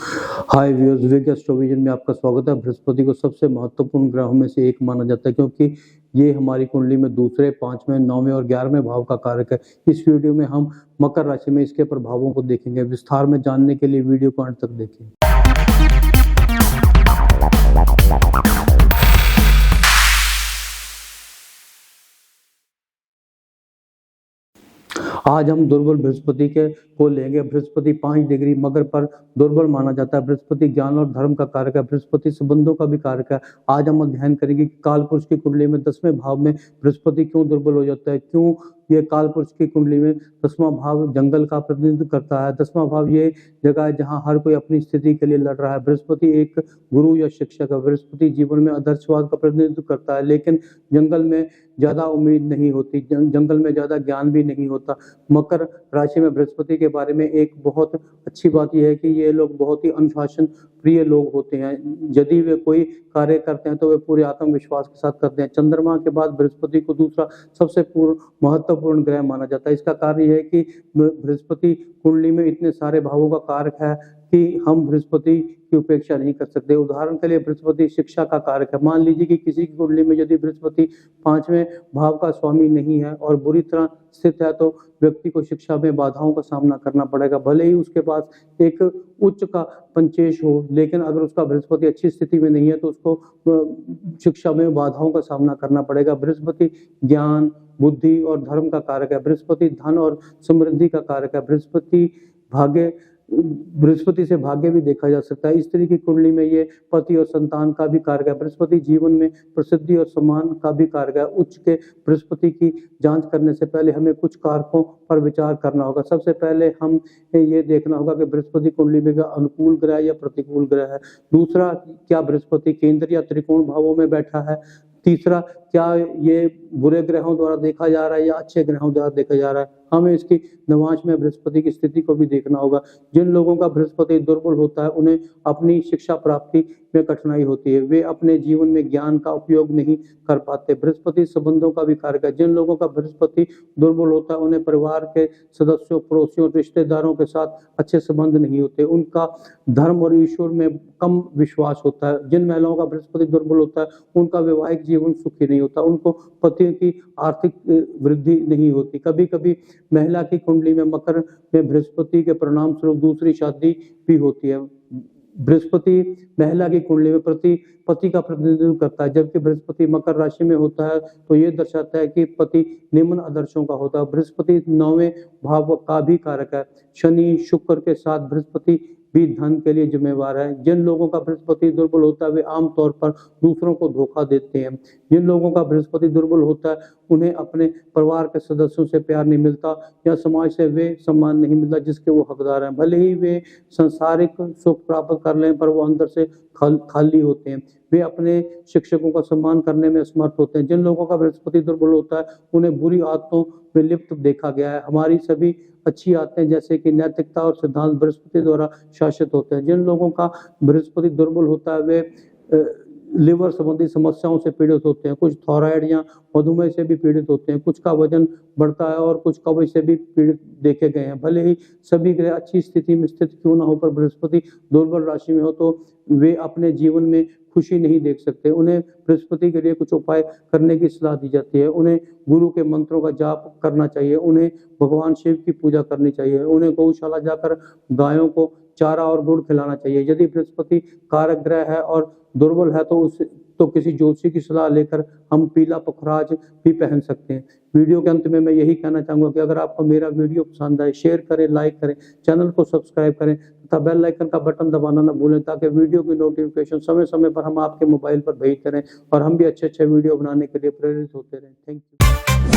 हाय viewers, wig एस्ट्रोविजन में आपका स्वागत है। बृहस्पति को सबसे महत्वपूर्ण ग्रहों में से एक माना जाता है क्योंकि ये हमारी कुंडली में दूसरे, पांचवें, नौवें और 11वें भाव का कारक है। इस वीडियो में हम मकर राशि में इसके प्रभावों को देखेंगे। विस्तार में जानने के लिए वीडियो को अंत तक देखें। आज हम दुर्बल बृहस्पति को लेंगे। बृहस्पति 5 डिग्री मकर पर दुर्बल माना जाता है। बृहस्पति ज्ञान और धर्म का कारक है। बृहस्पति संबंधों का भी कारक है। आज हम अध्ययन करेंगे कि काल पुरुष की कुंडली में 10वें भाव में बृहस्पति क्यों दुर्बल हो जाता है, क्यों ये काल पुरुष की कुंडली में 10वां भाव जंगल का प्रतिनिधित्व करता है। 10वां भाव ये जगह है जहां हर कोई अपनी स्थिति के लिए लड़ रहा है। बृहस्पति एक गुरु या शिक्षक है। बृहस्पति जीवन में आदर्शवाद का प्रतिनिधित्व करता है, लेकिन जंगल में ज्यादा उम्मीद नहीं होती, जंगल में ज्यादा ज्ञान भी नहीं होता। मकर राशि में बृहस्पति के बारे में एक बहुत अच्छी बात यह है कि ये लोग बहुत ही अनुशासन प्रिय लोग होते हैं। यदि वे कोई कार्य करते हैं तो वे पूरे आत्मविश्वास के साथ करते हैं। चंद्रमा के बाद बृहस्पति को दूसरा सबसे महत्वपूर्ण ग्रह माना जाता है। इसका कारण यह है कि बृहस्पति कुंडली में इतने सारे भावों का कारक है कि हम बृहस्पति की उपेक्षा नहीं कर सकते। उदाहरण के लिए बृहस्पति शिक्षा का कारक है। मान लीजिए कि किसी की कुंडली में यदि बृहस्पति 5वें भाव का स्वामी नहीं है और बुरी तरह स्थित है तो व्यक्ति को शिक्षा में बाधाओं का सामना करना पड़ेगा। भले ही उसके पास एक उच्च का पंचेश हो, लेकिन अगर उसका बृहस्पति अच्छी स्थिति में नहीं है तो उसको शिक्षा में बाधाओं का सामना करना पड़ेगा। बृहस्पति ज्ञान, बुद्धि और धर्म का कारक है। बृहस्पति धन और समृद्धि का कारक है। बृहस्पति से भाग्य भी देखा जा सकता है। स्त्री की कुंडली में ये पति और संतान का भी कारक है। बृहस्पति जीवन में प्रसिद्धि और सम्मान का भी कारक है। उच्च के बृहस्पति की जांच करने से पहले हमें कुछ कारकों पर विचार करना होगा। सबसे पहले हम ये देखना होगा कि बृहस्पति कुंडली में अनुकूल ग्रह या प्रतिकूल ग्रह है। दूसरा, क्या बृहस्पति केंद्र या त्रिकोण भावों में बैठा है। तीसरा, क्या ये बुरे ग्रहों द्वारा देखा जा रहा है या अच्छे ग्रहों द्वारा देखा जा रहा है। हमें इसकी नवांश में बृहस्पति की स्थिति को भी देखना होगा। जिन लोगों का बृहस्पति दुर्बल होता है उन्हें अपनी शिक्षा प्राप्ति में कठिनाई होती है। वे अपने जीवन में ज्ञान का उपयोग नहीं कर पाते। बृहस्पति संबंधों का भी कारक है। जिन लोगों का बृहस्पति दुर्बल होता है उन्हें परिवार के सदस्यों, पड़ोसियों, रिश्तेदारों के साथ अच्छे संबंध नहीं होते। उनका धर्म और ईश्वर में कम विश्वास होता है। जिन महिलाओं का बृहस्पति दुर्बल होता है उनका वैवाहिक जीवन सुखी नहीं होता। उनको पति की आर्थिक वृद्धि नहीं होती। कभी कभी महिला की कुंडली में मकर में बृहस्पति के परिणाम स्वरूप दूसरी शादी भी होती है। बृहस्पति महिला की कुंडली में पति का प्रतिनिधित्व करता है, जबकि बृहस्पति मकर राशि में होता है तो ये दर्शाता है कि पति निम्न आदर्शों का होता है। बृहस्पति 9वें भाव का भी कारक है। शनि शुक्र के साथ बृहस्पति भी धन के लिए जिम्मेवार है। जिन लोगों का बृहस्पति दुर्बल होता है वे आमतौर पर दूसरों को धोखा देते हैं। जिन लोगों का बृहस्पति दुर्बल होता है उन्हें अपने परिवार के सदस्यों से प्यार नहीं मिलता या समाज से वे सम्मान नहीं मिलता जिसके वो हकदार हैं। भले ही वे सांसारिक सुख प्राप्त कर लें पर वो अंदर से खाली होते हैं। वे अपने शिक्षकों का सम्मान करने में असमर्थ होते हैं। जिन लोगों का बृहस्पति दुर्बल होता है उन्हें बुरी आदतों में लिप्त देखा गया है। हमारी सभी अच्छी आदतें जैसे कि नैतिकता और सिद्धांत बृहस्पति द्वारा शासित होते हैं। जिन लोगों का बृहस्पति दुर्बल होता है वे लिवर संबंधी समस्याओं से पीड़ित होते हैं। कुछ थायराइड या मधुमेह से भी पीड़ित होते हैं। कुछ का वजन बढ़ता है और कुछ कब्ज से भी पीड़ित देखे गए हैं। भले ही सभी ग्रह अच्छी स्थिति में स्थित क्यों ना हो पर बृहस्पति दुर्बल राशि में हो तो वे अपने जीवन में खुशी नहीं देख सकते। उन्हें बृहस्पति के लिए कुछ उपाय करने की सलाह दी जाती है। उन्हें गुरु के मंत्रों का जाप करना चाहिए। उन्हें भगवान शिव की पूजा करनी चाहिए। उन्हें गौशाला जाकर गायों को चारा और गुड़ खिलाना चाहिए। यदि बृहस्पति कारक ग्रह है और दुर्बल है तो किसी ज्योतिषी की सलाह लेकर हम पीला पुखराज भी पहन सकते हैं। वीडियो के अंत में मैं यही कहना चाहूंगा कि अगर आपको मेरा वीडियो पसंद आए शेयर करें, लाइक करें, चैनल को सब्सक्राइब करें तथा बेल आइकन का बटन दबाना न भूलें ताकि वीडियो की नोटिफिकेशन समय समय पर हम आपके मोबाइल पर भेजते रहें और हम भी अच्छे अच्छे वीडियो बनाने के लिए प्रेरित होते रहें। Thank you.